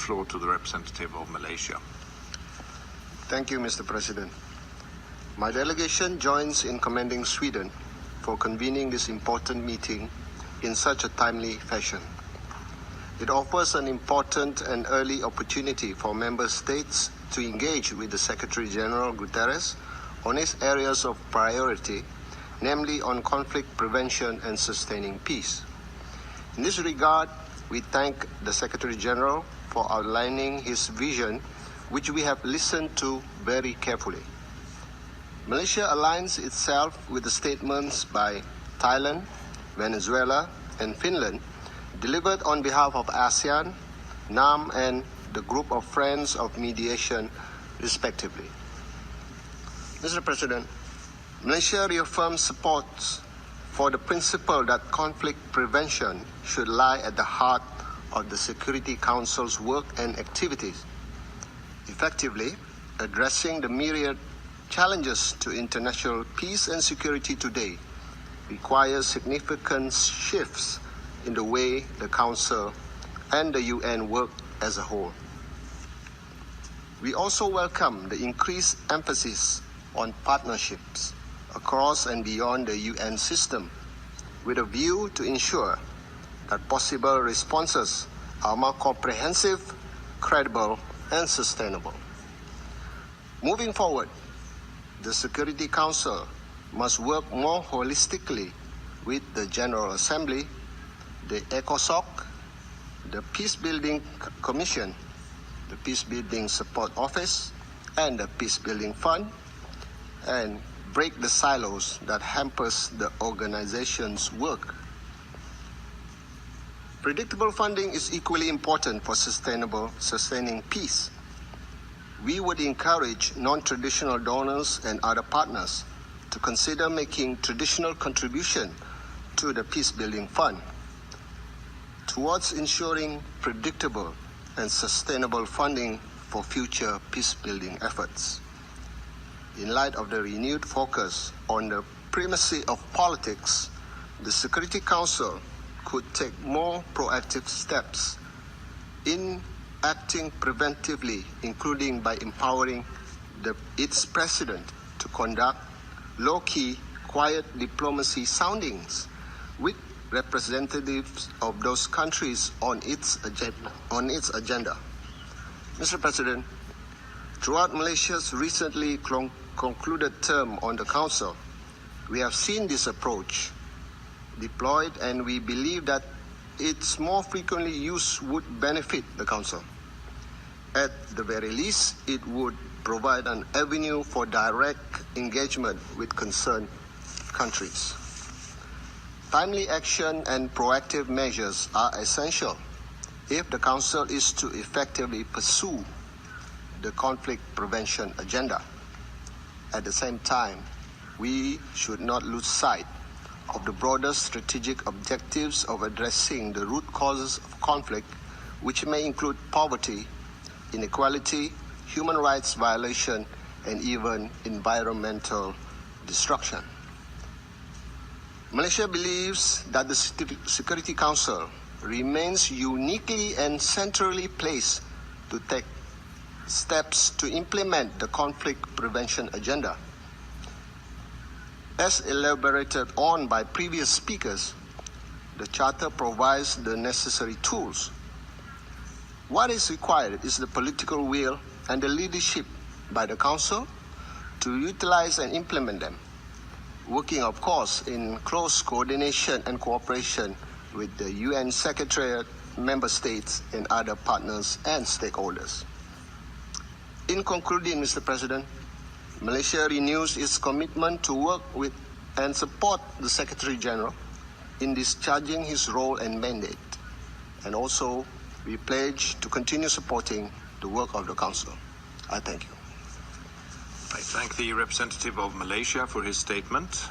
floor to the representative of Malaysia. Thank you, Mr. President. My delegation joins in commending Sweden for convening this important meeting in such a timely fashion. It offers an important and early opportunity for member states to engage with the Secretary General Guterres on his areas of priority, namely on conflict prevention and sustaining peace. In this regard, we thank the Secretary General for outlining his vision, which we have listened to very carefully. Malaysia aligns itself with the statements by Thailand, Venezuela, and Finland delivered on behalf of ASEAN, NAM, and the Group of Friends of Mediation, respectively. Mr. President, Malaysia reaffirms support for the principle that conflict prevention should lie at the heart of the Security Council's work and activities. Effectively addressing the myriad challenges to international peace and security today requires significant shifts in the way the Council and the UN work as a whole. We also welcome the increased emphasis on partnerships across and beyond the UN system, with a view to ensure that possible responses are more comprehensive, credible, and sustainable. Moving forward, the Security Council must work more holistically with the General Assembly, the ECOSOC, the Peacebuilding Commission, the Peacebuilding Support Office, and the Peacebuilding Fund, and break the silos that hampers the organization's work. Predictable funding is equally important for sustaining peace. We would encourage non-traditional donors and other partners to consider making traditional contribution to the Peacebuilding Fund towards ensuring predictable and sustainable funding for future peace-building efforts. In light of the renewed focus on the primacy of politics, the Security Council could take more proactive steps in acting preventively, including by empowering its president to conduct low-key, quiet diplomacy soundings with representatives of those countries on its agenda. Mr. President, throughout Malaysia's recently concluded term on the Council, we have seen this approach deployed, and we believe that its more frequently use would benefit the Council. At the very least, it would provide an avenue for direct engagement with concerned countries. Timely action and proactive measures are essential if the Council is to effectively pursue the conflict prevention agenda. At the same time, we should not lose sight of the broader strategic objectives of addressing the root causes of conflict, which may include poverty, inequality, human rights violation, and even environmental destruction. Malaysia believes that the Security Council remains uniquely and centrally placed to take steps to implement the conflict prevention agenda. As elaborated on by previous speakers, the Charter provides the necessary tools. What is required is the political will and the leadership by the Council to utilize and implement them, working, of course, in close coordination and cooperation with the UN Secretariat, member states, and other partners and stakeholders. In concluding, Mr. President, Malaysia renews its commitment to work with and support the Secretary General in discharging his role and mandate. And also, we pledge to continue supporting the work of the Council. I thank you. I thank the representative of Malaysia for his statement.